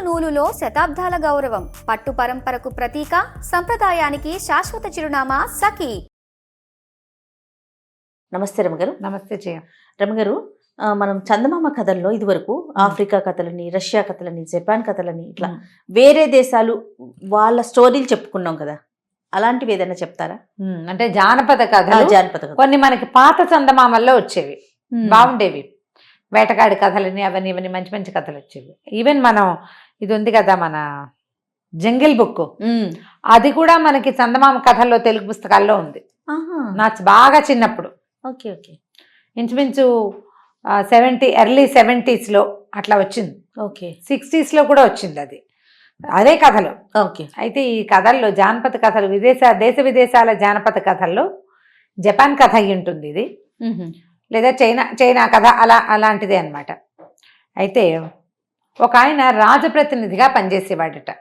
నూలులో శతాబ్దాల గౌరవం, పట్టు పరంపరకు ప్రతీక, సంప్రదాయానికి శాశ్వత చిరునామా సఖీ. నమస్తే రమగారు. నమస్తే జయ. రమగారు, మనం చందమామ కథల్లో ఇదివరకు ఆఫ్రికా కథలని, రష్యా కథలని, జపాన్ కథలని, ఇట్లా వేరే దేశాలు వాళ్ళ స్టోరీలు చెప్పుకున్నాం కదా, అలాంటివి ఏదైనా చెప్తారా? అంటే జానపద కథలు, జానపద కథ కొన్ని మనకి పాత చందమామల్లో వచ్చేవి, బాగుండేవి. వేటగాడి కథలని అవన్నీ ఇవన్నీ మంచి మంచి కథలు వచ్చేవి. ఈవెన్ మనం ఇది ఉంది కదా మన జంగిల్ బుక్, అది కూడా మనకి చందమామ కథల్లో తెలుగు పుస్తకాల్లో ఉంది. నా బాగా చిన్నప్పుడు, ఓకే ఓకే, ఇంచుమించు ఎర్లీ 70s అట్లా వచ్చింది. ఓకే, 60s కూడా వచ్చింది అది, అదే కథలు. ఓకే. అయితే ఈ కథల్లో జానపద కథలు, దేశ విదేశాల జానపద కథల్లో జపాన్ కథ అయి ఉంటుంది ఇది, లేదా చైనా కథ, అలాంటిదే అన్నమాట. అయితే ఒక ఆయన రాజప్రతినిధిగా పనిచేసేవాడట.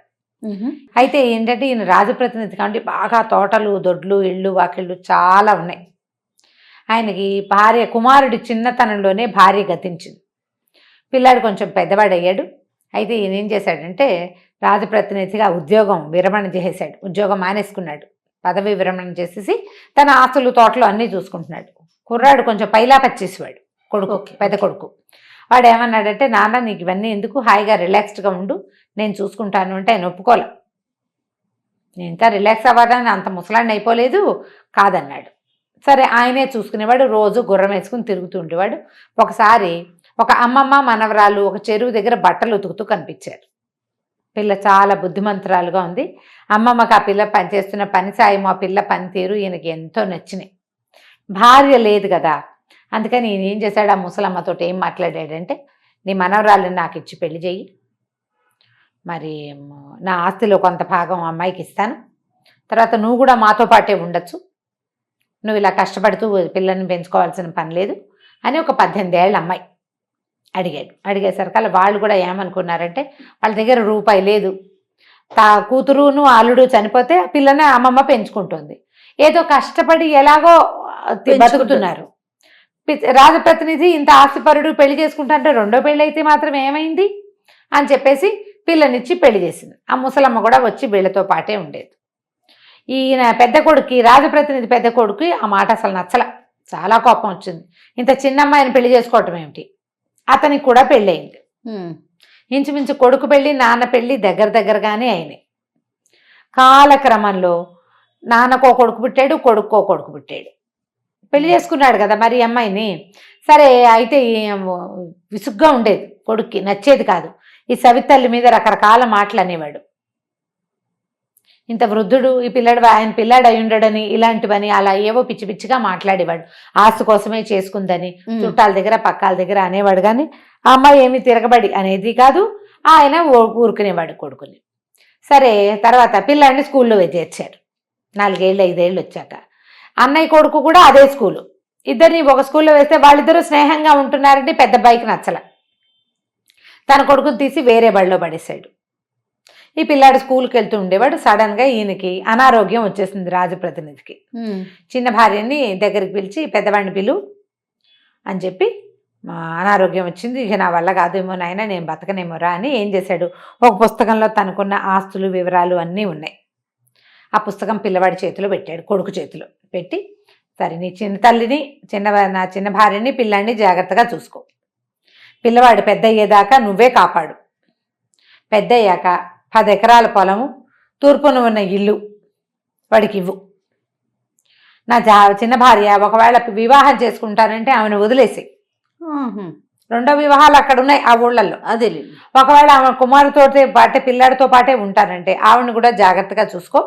అయితే ఏంటంటే ఈయన రాజప్రతినిధి కాబట్టి బాగా తోటలు, దొడ్లు, ఇళ్ళు, వాకిళ్ళు చాలా ఉన్నాయి. ఆయనకి కుమారుడి చిన్నతనంలోనే భార్య గతించింది. పిల్లాడు కొంచెం పెద్దవాడయ్యాడు. అయితే ఈయన ఏం చేశాడంటే రాజప్రతినిధిగా ఉద్యోగం విరమణ చేసేసాడు. ఉద్యోగం మానేసుకున్నాడు, పదవి విరమణ చేసేసి తన ఆస్తులు, తోటలు అన్నీ చూసుకుంటున్నాడు. కుర్రాడు కొంచెం పైలా పచ్చేసేవాడు, కొడుకు, పెద్ద కొడుకు. వాడు ఏమన్నాడంటే, నాన్న నీకు ఇవన్నీ ఎందుకు, హాయిగా రిలాక్స్డ్గా ఉండు, నేను చూసుకుంటాను అంటే ఆయన ఒప్పుకోలే. నేను ఇంకా రిలాక్స్ అవ్వడానికి అంత ముసలాన్ని అయిపోలేదు కాదన్నాడు. సరే ఆయనే చూసుకునేవాడు, రోజు గుర్రం వేసుకుని తిరుగుతూ ఉండేవాడు. ఒకసారి ఒక అమ్మమ్మ మనవరాలు ఒక చెరువు దగ్గర బట్టలు ఉతుకుతూ కనిపించారు. పిల్ల చాలా బుద్ధిమంతురాలుగా ఉంది. అమ్మమ్మకి ఆ పిల్ల పనిచేస్తున్న పని సాయం, ఆ పిల్ల పనితీరు ఈయనకి ఎంతో నచ్చినాయి. భార్య లేదు కదా, అందుకని ఈయన ఏం చేశాడు, ఆ ముసలమ్మతో ఏం మాట్లాడాడంటే, నీ మనవరాలను నాకు ఇచ్చి పెళ్లి చెయ్యి, మరి నా ఆస్తిలో కొంత భాగం అమ్మాయికి ఇస్తాను, తర్వాత నువ్వు కూడా మాతో పాటే ఉండొచ్చు, నువ్వు ఇలా కష్టపడుతూ పిల్లల్ని పెంచుకోవాల్సిన పని లేదు అని ఒక 18 ఏళ్ళ అమ్మాయి అడిగాడు. అడిగేసరికల్లా వాళ్ళు కూడా ఏమనుకున్నారంటే, వాళ్ళ దగ్గర రూపాయి లేదు, కూతురును అల్లుడు చనిపోతే ఆ పిల్లని అమ్మమ్మ పెంచుకుంటుంది, ఏదో కష్టపడి ఎలాగో బతుకుతున్నారు. రాజప్రతినిధి ఇంత ఆస్తిపరుడు పెళ్లి చేసుకుంటారంటే రెండో పెళ్ళి అయితే మాత్రం ఏమైంది అని చెప్పేసి పిల్లనిచ్చి పెళ్లి చేసింది. ఆ ముసలమ్మ కూడా వచ్చి వీళ్ళతో పాటే ఉండేది. ఈయన పెద్ద కొడుకు, రాజప్రతినిధి పెద్ద కొడుకు ఆ మాట అసలు నచ్చల, చాలా కోపం వచ్చింది. ఇంత చిన్న అమ్మాయిని పెళ్లి చేసుకోవటం ఏమిటి, అతనికి కూడా పెళ్ళయింది. ఇంచుమించు కొడుకు పెళ్ళి, నాన్న పెళ్ళి దగ్గరగానే అయినాయి. కాలక్రమంలో నాన్నకో కొడుకు పుట్టాడు, కొడుకో కొడుకు పుట్టాడు. పెళ్లి చేసుకున్నాడు కదా మరి అమ్మాయిని. సరే అయితే విసుగ్గా ఉండేది, కొడుక్కి నచ్చేది కాదు. ఈ సవితల్లి మీద రకరకాల మాటలు అనేవాడు. ఇంత వృద్ధుడు ఈ పిల్లాడు, ఆయన పిల్లాడు అయి ఉండడని, ఇలాంటివని అలా ఏవో పిచ్చి పిచ్చిగా మాట్లాడేవాడు. ఆస్తి కోసమే చేసుకుందని చుట్టాల దగ్గర పక్కాల దగ్గర అనేవాడు. కానీ ఆ అమ్మాయి ఏమి తిరగబడి అనేది కాదు, ఆయన ఊరుకునేవాడు కొడుకుని. సరే తర్వాత పిల్లాడిని స్కూల్లో చేర్చారు. 4 ఏళ్ళు 5 ఏళ్ళు వచ్చాక అన్నయ్య కొడుకు కూడా అదే స్కూలు. ఇద్దరిని ఒక స్కూల్లో వేస్తే వాళ్ళిద్దరూ స్నేహంగా ఉంటున్నారంటే పెద్ద అబ్బాయికి నచ్చల. తన కొడుకుని తీసి వేరే బడిలో పడేశాడు. ఈ పిల్లాడు స్కూల్కి వెళ్తూ ఉండేవాడు. సడన్గా ఈయనకి అనారోగ్యం వచ్చేసింది. రాజప్రతినిధికి చిన్న భార్యని దగ్గరికి పిలిచి, పెద్దవాడిని పిలు అని చెప్పి, అనారోగ్యం వచ్చింది, ఇక నా వల్ల కాదేమో నాయన, నేను బతకనేమోరా అని ఏం చేశాడు, ఒక పుస్తకంలో తనకున్న ఆస్తులు వివరాలు అన్నీ ఉన్నాయి. ఆ పుస్తకం పిల్లవాడి చేతిలో పెట్టాడు, కొడుకు చేతిలో పెట్టి, సరే నీ చిన్న తల్లిని, నా చిన్న భార్యని, పిల్లాడిని జాగ్రత్తగా చూసుకో, పిల్లవాడు పెద్ద అయ్యేదాకా నువ్వే కాపాడు, పెద్ద అయ్యాక 10 ఎకరాల పొలము, తూర్పున ఉన్న ఇల్లు వాడికి ఇవ్వు. నా చిన్న భార్య ఒకవేళ వివాహం చేసుకుంటానంటే ఆమెను వదిలేసి, రెండో వివాహాలు అక్కడ ఉన్నాయి ఆ ఊళ్ళల్లో, అదే ఒకవేళ ఆమె కుమారుతో పాటే పిల్లాడితో పాటే ఉంటానంటే ఆవిడని కూడా జాగ్రత్తగా చూసుకో.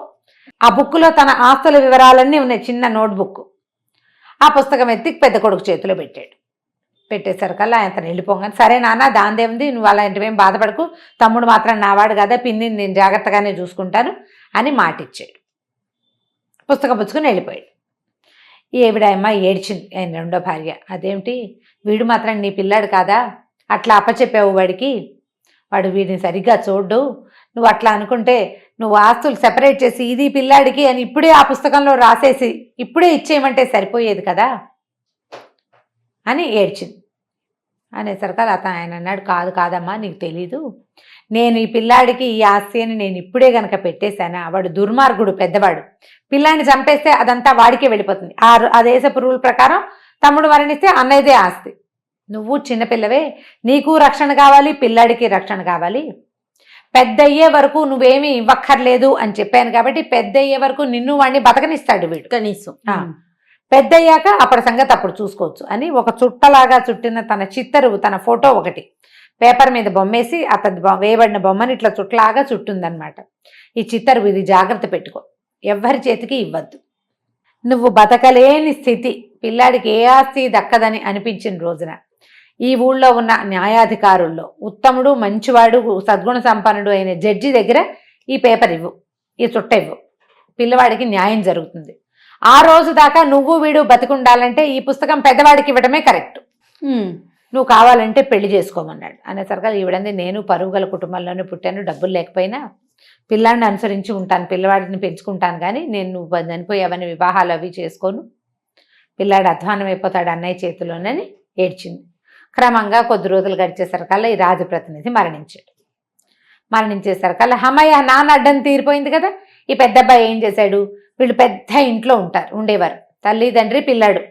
ఆ బుక్లో తన ఆస్తుల వివరాలన్నీ ఉన్నాయి, చిన్న నోట్బుక్. ఆ పుస్తకం ఎత్తి పెద్ద కొడుకు చేతిలో పెట్టాడు. పెట్టేసరికల్లా అతను వెళ్ళిపోగానే, సరే నాన్న దాందేముంది, నువ్వు అలాంటివేం బాధపడకు, తమ్ముడు మాత్రం నావాడు కదా, పిన్నిని నేను జాగ్రత్తగానే చూసుకుంటాను అని మాటిచ్చాడు. పుస్తకం పుచ్చుకుని వెళ్ళిపోయాడు. ఈవిడ అమ్మాయి ఏడ్చింది, ఆయన రెండో భార్య. అదేమిటి, వీడు మాత్రం నీ పిల్లాడు కాదా, అట్లా అప్పచెప్పావు వాడికి, వాడు వీడిని సరిగ్గా చూడు, నువ్వు అట్లా అనుకుంటే నువ్వు ఆస్తులు సెపరేట్ చేసి ఇది పిల్లాడికి అని ఇప్పుడే ఆ పుస్తకంలో రాసేసి ఇప్పుడే ఇచ్చేయమంటే సరిపోయేది కదా అని ఏడ్చింది. అనేసరికి ఆయన అన్నాడు, కాదమ్మా నీకు తెలీదు, నేను ఈ పిల్లాడికి ఈ ఆస్తి అని నేను ఇప్పుడే గనక పెట్టేశానా, వాడు దుర్మార్గుడు పెద్దవాడు, పిల్లాడిని చంపేస్తే అదంతా వాడికే వెళ్ళిపోతుంది. ఆ దేశపు రూల్ ప్రకారం తమ్ముడు మరణిస్తే అన్నయ్యదే ఆస్తి. నువ్వు చిన్నపిల్లవే, నీకు రక్షణ కావాలి, పిల్లాడికి రక్షణ కావాలి, పెద్ద అయ్యే వరకు నువ్వేమీ ఇవ్వక్కర్లేదు అని చెప్పాను కాబట్టి పెద్ద అయ్యే వరకు నిన్ను వాడిని బతకనిస్తాడు వీడు కనీసం. పెద్ద అయ్యాక అప్పటి సంగతి అప్పుడు చూసుకోవచ్చు అని ఒక చుట్టలాగా చుట్టిన తన చిత్తరు, తన ఫోటో ఒకటి పేపర్ మీద బొమ్మేసి అతను వేయబడిన బొమ్మని ఇట్లా చుట్టలాగా చుట్టుందనమాట. ఈ చిత్తరు, ఇది జాగ్రత్త పెట్టుకో, ఎవ్వరి చేతికి ఇవ్వద్దు. నువ్వు బతకలేని స్థితి, పిల్లాడికి ఏ ఆస్తి దక్కదని అనిపించిన రోజున ఈ ఊళ్ళో ఉన్న న్యాయాధికారుల్లో ఉత్తముడు, మంచివాడు, సద్గుణ సంపన్నుడు అయిన జడ్జి దగ్గర ఈ పేపర్ ఇవ్వు, ఈ చుట్ట ఇవ్వు, పిల్లవాడికి న్యాయం జరుగుతుంది. ఆ రోజు దాకా నువ్వు వీడు బతికుండాలంటే ఈ పుస్తకం పెద్దవాడికి ఇవ్వడమే కరెక్ట్, నువ్వు కావాలంటే పెళ్లి చేసుకోమన్నాడు. అనేసరికి ఈవిడంది, నేను పరుగుగల కుటుంబంలోనే పుట్టాను, డబ్బులు లేకపోయినా పిల్లాడిని అనుసరించి ఉంటాను, పిల్లవాడిని పెంచుకుంటాను, కానీ నేను నువ్వు చనిపోయావని వివాహాలు అవి చేసుకోను, పిల్లాడు అధ్వానం అయిపోతాడు అన్నయ్య చేతిలోనని ఏడ్చింది. క్రమంగా కొద్ది రోజులు గడిచేసరికల్లా ఈ రాజప్రతినిధి మరణించాడు. మరణించేసరికల్లా అమ్మయ్య నాన్న అడ్డం తీరిపోయింది కదా. ఈ పెద్ద అబ్బాయి ఏం చేశాడు, వీళ్ళు పెద్ద ఇంట్లో ఉండేవారు, తల్లి తండ్రి పిల్లాడు,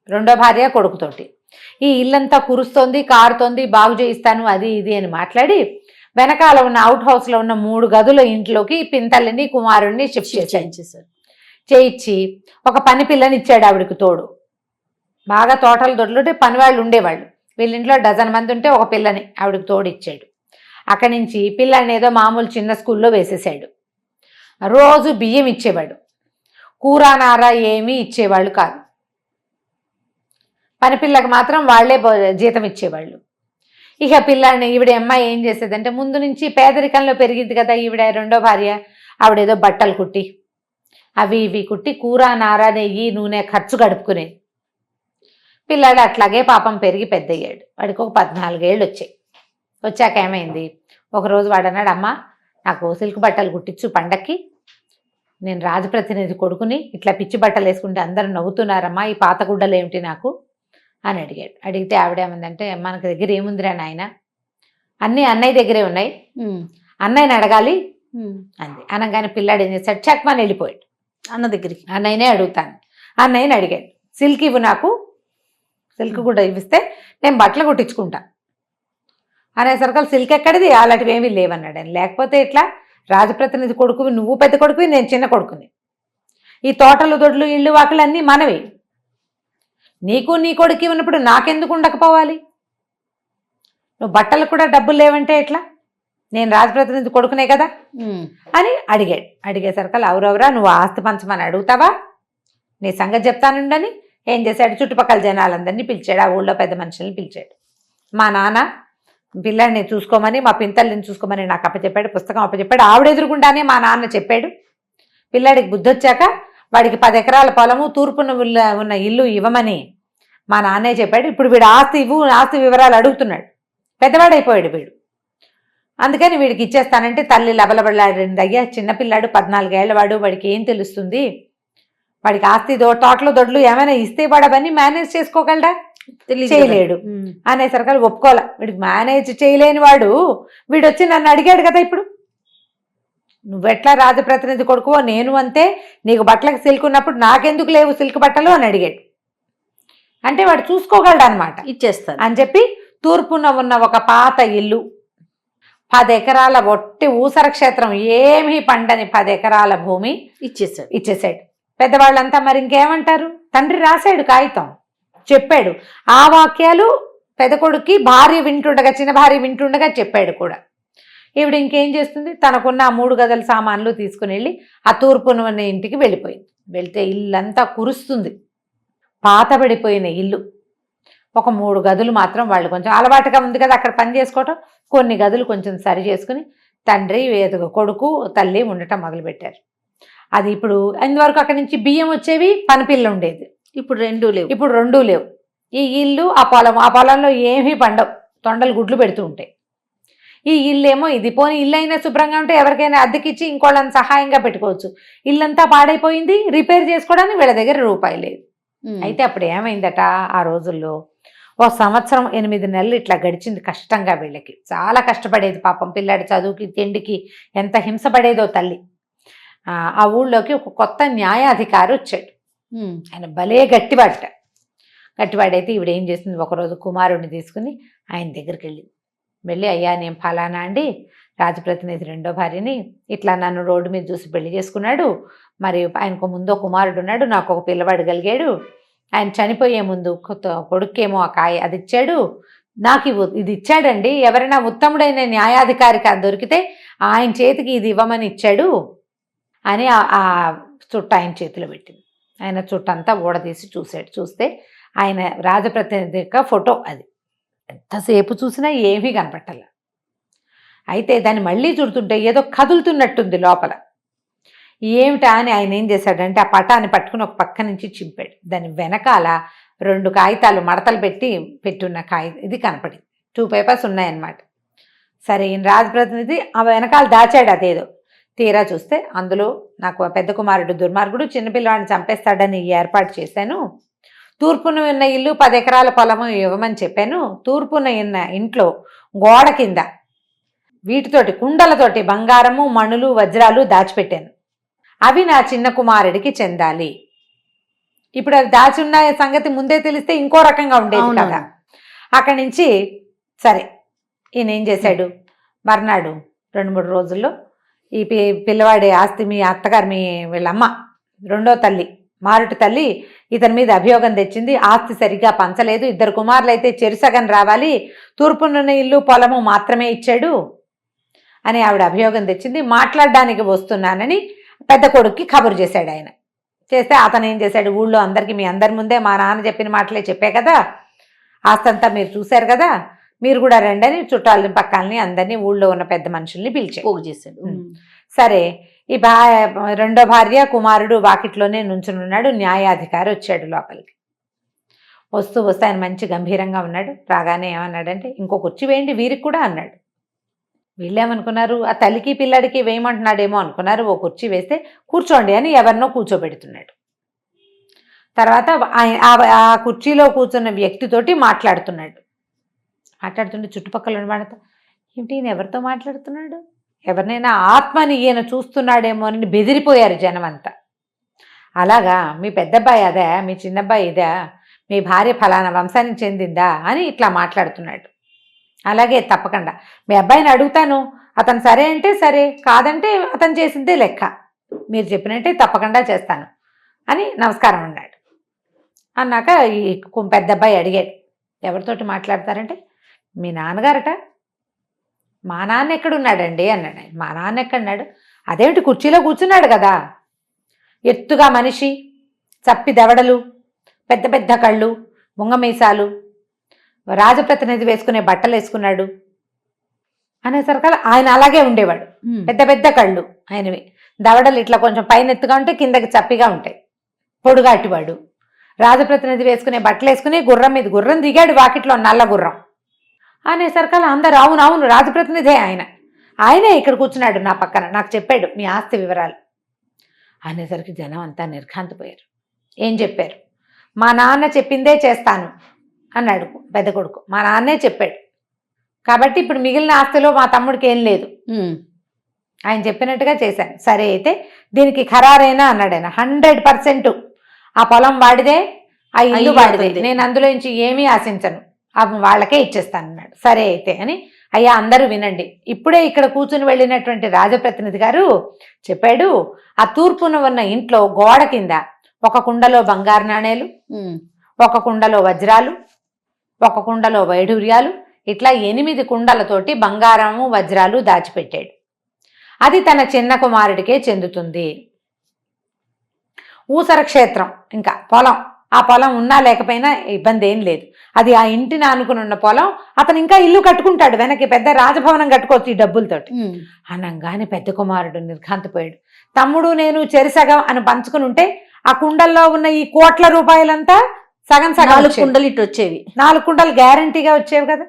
రెండో భార్య కొడుకుతోటి. ఈ ఇల్లంతా కురుస్తోంది, కారుతోంది, బాగు చేయిస్తాను అది ఇది అని మాట్లాడి వెనకాల ఉన్న అవుట్ హౌస్లో ఉన్న 3 గదుల ఇంట్లోకి పింతల్లిని కుమారుడిని షిఫ్ట్ చేశాడు. చేయించి ఒక పని పిల్లని ఇచ్చాడు ఆవిడకి తోడు. బాగా తోటలు దొడ్లుంటే పనివాళ్ళు ఉండేవాళ్ళు, వీళ్ళింట్లో 12 మంది ఉంటే ఒక పిల్లని ఆవిడకి తోడు ఇచ్చాడు. అక్కడి నుంచి పిల్లని ఏదో మామూలు చిన్న స్కూల్లో వేసేసాడు. రోజు బియ్యం ఇచ్చేవాడు, కూరనార ఏమీ ఇచ్చేవాళ్ళు కాదు. పనిపిల్లకి మాత్రం వాళ్లే జీతం ఇచ్చేవాళ్ళు. ఇక పిల్లాడిని ఈవిడ అమ్మాయి ఏం చేసేదంటే, ముందు నుంచి పేదరికంలో పెరిగింది కదా ఈవిడ రెండో భార్య, ఆవిడేదో బట్టలు కుట్టి అవి ఇవి కుట్టి కూరనార నెయ్యి నూనె ఖర్చు గడుపుకునేది. పిల్లాడు అట్లాగే పాపం పెరిగి పెద్దయ్యాడు. వాడికి ఒక 14 ఏళ్ళు వచ్చాయి. వచ్చాక ఏమైంది, ఒకరోజు వాడు అన్నాడు, అమ్మ నాకు సిల్క్ బట్టలు కుట్టించు పండక్కి, నేను రాజప్రతినిధి కొడుకుని, ఇట్లా పిచ్చి బట్టలు వేసుకుంటే అందరూ నవ్వుతున్నారమ్మా, ఈ పాత గుడ్డలు ఏమిటి నాకు అని అడిగాడు. అడిగితే ఆవిడేమందంటే, మనకి దగ్గర ఏముందిరా నాయన, అన్నీ అన్నయ్య దగ్గరే ఉన్నాయి, అన్నయ్యని అడగాలి అంది. అనగానే పిల్లాడు ఏం చేశాడు, చక్మని వెళ్ళిపోయాడు అన్న దగ్గరికి. అన్నయ్యనే అడుగుతాను, అన్నయ్యని అడిగాడు, సిల్క్ ఇవ్వు నాకు, సిల్క్ కూడా ఇవ్విస్తే నేను బట్టలు కుట్టించుకుంటా అనేసరికి సిల్క్ ఎక్కడిది, అలాంటివి ఏమీ లేవన్నాడు. అని లేకపోతే ఇట్లా రాజప్రతినిధి కొడుకువి, నువ్వు పెద్ద కొడుకువి, నేను చిన్న కొడుకుని, ఈ తోటలు దొడ్లు ఇళ్ళు వాకులు అన్నీ మనవి, నీకు నీ కొడుకు ఉన్నప్పుడు నాకెందుకు ఉండకపోవాలి, నువ్వు బట్టలకు కూడా డబ్బులు లేవంటే ఎట్లా, నేను రాజప్రతినిధి కొడుకునే కదా అని అడిగాడు. అడిగేసరికి అవురవరా నువ్వు ఆస్తి పంచమని అడుగుతావా, నీ సంగతి చెప్తానుండని ఏం చేశాడు, చుట్టుపక్కల జనాలందరినీ పిలిచాడు, ఆ ఊళ్ళో పెద్ద మనుషుల్ని పిలిచాడు. మా నాన్న పిల్లాడిని చూసుకోమని, మా పింతల్ని చూసుకోమని నాకు అప్పచెప్పాడు, పుస్తకం అప్పచెప్పాడు, ఆవిడ ఎదురుగుండానే మా నాన్న చెప్పాడు, పిల్లాడికి బుద్ధి వచ్చాక వాడికి 10 ఎకరాల పొలము తూర్పున ఉన్న ఇల్లు ఇవ్వమని మా నాన్నే చెప్పాడు. ఇప్పుడు వీడు ఆస్తి ఇవ్వు, ఆస్తి వివరాలు అడుగుతున్నాడు, పెద్దవాడైపోయాడు వీడు, అందుకని వీడికి ఇచ్చేస్తానంటే తల్లి లబలబడలాడింది. అయ్యా చిన్నపిల్లాడు, 14 ఏళ్ల వాడు, వాడికి ఏం తెలుస్తుంది, వాడికి ఆస్తి తోటలు దొడ్లు ఏమైనా ఇస్తే వాడు అవన్నీ మేనేజ్ చేసుకోగలడా, చేయలేడు అనేసరికి ఒప్పుకోలే. వీడికి మేనేజ్ చేయలేని వాడు వీడు వచ్చి నన్ను అడిగాడు కదా, ఇప్పుడు నువ్వెట్లా రాజప్రతినిధి కొడుకువో నేను అంతే, నీకు బట్టలకు సిల్క్ ఉన్నప్పుడు నాకెందుకు లేవు సిల్క్ బట్టలు అని అడిగాడు. అంటే వాడు చూసుకోగలడు అనమాట, ఇచ్చేస్తాను అని చెప్పి తూర్పున ఉన్న ఒక పాత ఇల్లు, 10 ఎకరాల ఒట్టి ఊసర క్షేత్రం, ఏమీ పండని 10 ఎకరాల భూమి ఇచ్చేసాడు. పెద్దవాళ్ళంతా మరి ఇంకేమంటారు, తండ్రి రాశాడు కాగితం, చెప్పాడు, ఆ వాక్యాలు పెద్ద కొడుక్కి భార్య వింటుండగా, చిన్న భార్య వింటుండగా చెప్పాడు కూడా. ఈవిడ ఇంకేం చేస్తుంది, తనకున్న ఆ 3 గదుల సామాన్లు తీసుకుని వెళ్ళి ఆ తూర్పున ఉన్న ఇంటికి వెళ్ళిపోయింది. వెళ్తే ఇల్లంతా కురుస్తుంది, పాతబడిపోయిన ఇల్లు. ఒక 3 గదులు మాత్రం వాళ్ళు కొంచెం అలవాటుగా ఉంది కదా అక్కడ పని చేసుకోవటం, కొన్ని గదులు కొంచెం సరి చేసుకుని తండ్రి కొడుకు తల్లి ఉండటం మొదలుపెట్టారు. అది ఇప్పుడు ఇంతవరకు అక్కడి నుంచి బియ్యం వచ్చేవి, పనిపిల్ల ఉండేది, ఇప్పుడు 2 లేవు. ఈ ఇల్లు ఆ పొలంలో ఏమీ పండవు, తొండలు గుడ్లు పెడుతూ ఉంటాయి. ఈ ఇల్లేమో ఇది పోనీ ఇల్లు అయినా శుభ్రంగా ఉంటే ఎవరికైనా అద్దెకిచ్చి ఇంకోళ్ళని సహాయంగా పెట్టుకోవచ్చు. ఇల్లంతా పాడైపోయింది, రిపేర్ చేసుకోవడానికి వీళ్ళ దగ్గర రూపాయి లేదు. అయితే అప్పుడు ఏమైందట, ఆ రోజుల్లో సంవత్సరం 8 నెలలు ఇట్లా గడిచింది కష్టంగా. వీళ్ళకి చాలా కష్టపడేది పాపం. పిల్లాడి చదువుకి తిండికి ఎంత హింసపడేదో తల్లి. ఆ ఊళ్ళోకి ఒక కొత్త న్యాయాధికారి వచ్చాడు. ఆయన భలే గట్టివాడైతే ఈవిడ ఏం చేసింది, ఒకరోజు కుమారుడిని తీసుకుని ఆయన దగ్గరికి వెళ్ళి అయ్యా నేను ఫలానా అండి, రాజప్రతినిధి రెండో భార్యని, ఇట్లా నన్ను రోడ్డు మీద చూసి పెళ్లి చేసుకున్నాడు, మరి ఆయనకు ముందో కుమారుడు ఉన్నాడు, నాకు ఒక పిల్లవాడు కలిగాడు, ఆయన చనిపోయే ముందు కొడుకేమో ఆ కాయ అది ఇచ్చాడు, నాకు ఇది ఇచ్చాడండి, ఎవరైనా ఉత్తముడైన న్యాయాధికారికి అది దొరికితే ఆయన చేతికి ఇది ఇవ్వమని ఇచ్చాడు అని ఆ చుట్ట ఆయన చేతిలో పెట్టింది. ఆయన చుట్టంతా ఊడదీసి చూస్తే ఆయన రాజప్రతినిధి యొక్క ఫోటో. అది ఎంతసేపు చూసినా ఏమీ కనపట్టాల. అయితే దాన్ని మళ్ళీ చూడుతుంటే ఏదో కదులుతున్నట్టుంది లోపల. ఏమిటా అని ఆయన ఏం చేశాడంటే ఆ పటాన్ని పట్టుకుని ఒక పక్క నుంచి చింపాడు. దాని వెనకాల 2 కాగితాలు మడతలు పెట్టున్న ఇది కనపడింది. 2 పేపర్స్ ఉన్నాయన్నమాట. సరే ఈయన రాజప్రతినిధి ఆ వెనకాల దాచాడు అదేదో. తీరా చూస్తే అందులో నాకు పెద్ద కుమారుడు దుర్మార్గుడు చిన్నపిల్లవాడిని చంపేస్తాడని ఏర్పాటు చేశాను, తూర్పున ఉన్న ఇల్లు 10 ఎకరాల పొలము ఇవ్వమని చెప్పాను, తూర్పున ఉన్న ఇంట్లో గోడ కింద వీటితోటి కుండలతోటి బంగారము మణులు వజ్రాలు దాచిపెట్టాను, అవి నా చిన్న కుమారుడికి చెందాలి. ఇప్పుడు అవి దాచి ఉన్న సంగతి ముందే తెలిస్తే ఇంకో రకంగా ఉండేది కదా. అక్కడి నుంచి సరే ఈయన ఏం చేశాడు, మర్నాడు 2-3 రోజుల్లో ఈ పిల్లవాడి ఆస్తి మీ అత్తగారు వీళ్ళమ్మ రెండో తల్లి మారుటి తల్లి ఇతని మీద అభియోగం తెచ్చింది, ఆస్తి సరిగ్గా పంచలేదు, 2 కుమారులు అయితే చెరుసగం రావాలి, తూర్పునున్న ఇల్లు పొలము మాత్రమే ఇచ్చాడు అని ఆవిడ అభియోగం తెచ్చింది, మాట్లాడడానికి వస్తున్నానని పెద్ద కొడుక్కి కబురు చేశాడు. ఆయన చేస్తే అతను ఏం చేశాడు, ఊళ్ళో అందరికీ మీ అందరి ముందే మా నాన్న చెప్పిన మాటలే చెప్పే కదా, ఆస్తంతా మీరు చూశారు కదా, మీరు కూడా రండి అని చుట్టాలని పక్కాలని అందరినీ ఊళ్ళో ఉన్న పెద్ద మనుషుల్ని పోగు చేశాడు. సరే ఈ రెండో భార్య కుమారుడు వాకిట్లోనే నుంచునున్నాడు. న్యాయాధికారి వచ్చాడు లోపలికి. వస్తూ ఆయన మంచి గంభీరంగా ఉన్నాడు. రాగానే ఏమన్నాడంటే ఇంకో కుర్చీ వేయండి వీరికి కూడా అన్నాడు. వీళ్ళేమనుకున్నారు, ఆ తల్లికి పిల్లాడికి వేయమంటున్నాడేమో అనుకున్నారు. ఓ కుర్చీ వేస్తే కూర్చోండి అని ఎవరినో కూర్చోబెడుతున్నాడు. తర్వాత ఆ కుర్చీలో కూర్చున్న వ్యక్తితోటి మాట్లాడుతుంటే చుట్టుపక్కల ఉన్నవాడితో ఏమిటి ఈయన ఎవరితో మాట్లాడుతున్నాడు, ఎవరినైనా ఆత్మని ఈయన చూస్తున్నాడేమో అని బెదిరిపోయారు జనం అంతా. అలాగా మీ పెద్దబ్బాయి అదే, మీ చిన్నబ్బాయి ఇదా, మీ భార్య ఫలానా వంశానికి చెందిందా అని ఇట్లా మాట్లాడుతున్నాడు. అలాగే తప్పకుండా మీ అబ్బాయిని అడుగుతాను, అతను సరే అంటే సరే, కాదంటే అతను చేసిందే లెక్క, మీరు చెప్పినట్టే తప్పకుండా చేస్తాను అని నమస్కారం అన్నాడు. అన్నాక ఈ పెద్ద అబ్బాయి అడిగాడు, ఎవరితోటి మాట్లాడతారంటే మీ నాన్నగారట. మా నాన్న ఎక్కడున్నాడండి అన్నాడు. మా నాన్న ఎక్కడున్నాడు, అదేమిటి కుర్చీలో కూర్చున్నాడు కదా, ఎత్తుగా మనిషి, చప్పి దవడలు, పెద్ద పెద్ద కళ్ళు, ముంగమీసాలు, రాజప్రతినిధి వేసుకునే బట్టలు వేసుకున్నాడు అనేసరికి ఆయన అలాగే ఉండేవాడు. పెద్ద పెద్ద కళ్ళు ఆయనవి, దవడలు ఇట్లా కొంచెం పైన ఎత్తుగా ఉంటే కిందకి చప్పిగా ఉంటాయి, పొడుగాటివాడు. రాజప్రతినిధి వేసుకునే బట్టలు వేసుకుని గుర్రం దిగాడు వాకిట్లో, నల్ల గుర్రం అనేసరికి అందరు అవునవును రాజప్రతినిధే ఆయనే ఇక్కడ కూర్చున్నాడు నా పక్కన, నాకు చెప్పాడు మీ ఆస్తి వివరాలు అనేసరికి జనం అంతా నిర్ఘాంతపోయారు. ఏం చెప్పారు, మా నాన్న చెప్పిందే చేస్తాను అన్నాడు పెద్ద కొడుకు. మా నాన్నే చెప్పాడు కాబట్టి ఇప్పుడు మిగిలిన ఆస్తిలో మా తమ్ముడికి ఏం లేదు, ఆయన చెప్పినట్టుగా చేశాను. సరే అయితే దీనికి ఖరారైనా అన్నాడు ఆయన. 100% ఆ పొలం వాడిదే, ఆ ఇల్లు వాడిదే, నేను అందులో నుంచి ఏమీ ఆశించను, వాళ్ళకే ఇచ్చేస్తాను అన్నాడు. సరే అయితే అని, అయ్యా అందరూ వినండి, ఇప్పుడే ఇక్కడ కూర్చుని వెళ్ళినటువంటి రాజప్రతినిధి గారు చెప్పాడు, ఆ తూర్పున ఉన్న ఇంట్లో గోడ కింద ఒక కుండలో బంగారు నాణేలు, ఒక కుండలో వజ్రాలు, ఒక కుండలో వైఢూర్యాలు, ఇట్లా 8 కుండలతోటి బంగారము వజ్రాలు దాచిపెట్టాడు. అది తన చిన్న కుమారుడికే చెందుతుంది. ఊసర క్షేత్రం, ఇంకా పొలం, ఆ పొలం ఉన్నా లేకపోయినా ఇబ్బంది ఏం లేదు, అది ఆ ఇంటిని ఆనుకుని ఉన్న పొలం, అతను ఇంకా ఇల్లు కట్టుకుంటాడు, వెనక్కి పెద్ద రాజభవనం కట్టుకోవచ్చు ఈ డబ్బులతోటి అనగానే పెద్ద కుమారుడు నిర్ఘాంతపోయాడు. తమ్ముడు నేను చెరిసగం అని పంచుకుని ఉంటే ఆ కుండల్లో ఉన్న ఈ కోట్ల రూపాయలంతా సగం 4 కుండలు ఇటు వచ్చేవి, 4 కుండలు గ్యారంటీగా వచ్చేవి కదా,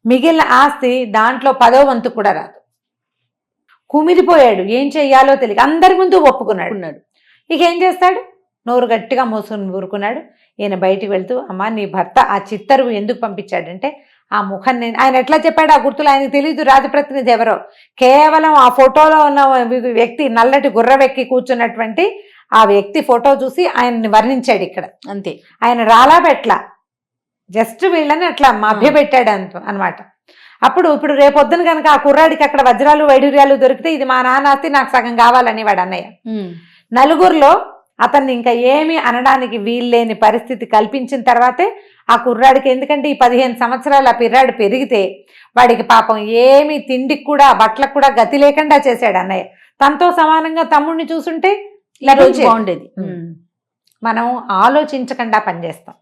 మిగిలిన ఆస్తి దాంట్లో 10వ వంతు కూడా రాదు. కుమిరిపోయాడు, ఏం చెయ్యాలో తెలియక అందరి ముందు ఒప్పుకున్నాడు. ఇక ఏం చేస్తాడు, నోరు గట్టిగా మూసుకుని ఊరుకున్నాడు. ఈయన బయటికి వెళ్తూ, అమ్మ నీ భర్త ఆ చిత్తరువు ఎందుకు పంపించాడంటే ఆ ముఖాన్ని ఆయన ఎట్లా చెప్పాడు ఆ గుర్తులు ఆయనకు తెలియదు రాజప్రతినిధి ఎవరో. కేవలం ఆ ఫోటోలో ఉన్న వ్యక్తి నల్లటి గుర్రవెక్కి కూర్చున్నటువంటి ఆ వ్యక్తి ఫోటో చూసి ఆయన్ని వర్ణించాడు ఇక్కడ. అంతే. ఆయన రాలా పెట్ల, జస్ట్ వీళ్ళని అట్లా మభ్యపెట్టాడు అనమాట. ఇప్పుడు రేపొద్దున కనుక ఆ కుర్రాడికి అక్కడ వజ్రాలు వైడూర్యాలు దొరికితే ఇది మా నాన్న ఆస్తి నాకు సగం కావాలని వాడు అన్నయ్య. నలుగురిలో అతన్ని ఇంకా ఏమీ అనడానికి వీల్లేని పరిస్థితి కల్పించిన తర్వాతే ఆ కుర్రాడికి, ఎందుకంటే ఈ 15 సంవత్సరాలు ఆ పిర్రాడు పెరిగితే వాడికి పాపం ఏమి తిండికి కూడా బట్టలకు కూడా గతి లేకుండా చేశాడు అన్నయ్య. తనతో సమానంగా తమ్ముడిని చూసుంటే బాగుండేది. మనం ఆలోచించకుండా పనిచేస్తాం.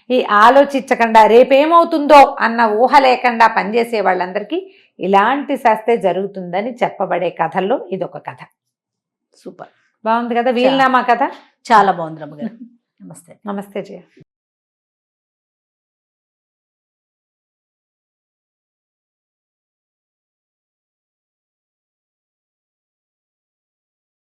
ఈ ఆలోచించకుండా రేపేమవుతుందో అన్న ఊహ లేకుండా పనిచేసే వాళ్ళందరికీ ఇలాంటి శాస్తే జరుగుతుందని చెప్పబడే కథల్లో ఇదొక కథ. సూపర్, బాగుంది కదా వీలునామా కథ. చాలా బాగుంది రమ్మగారు. నమస్తే. నమస్తే జయ.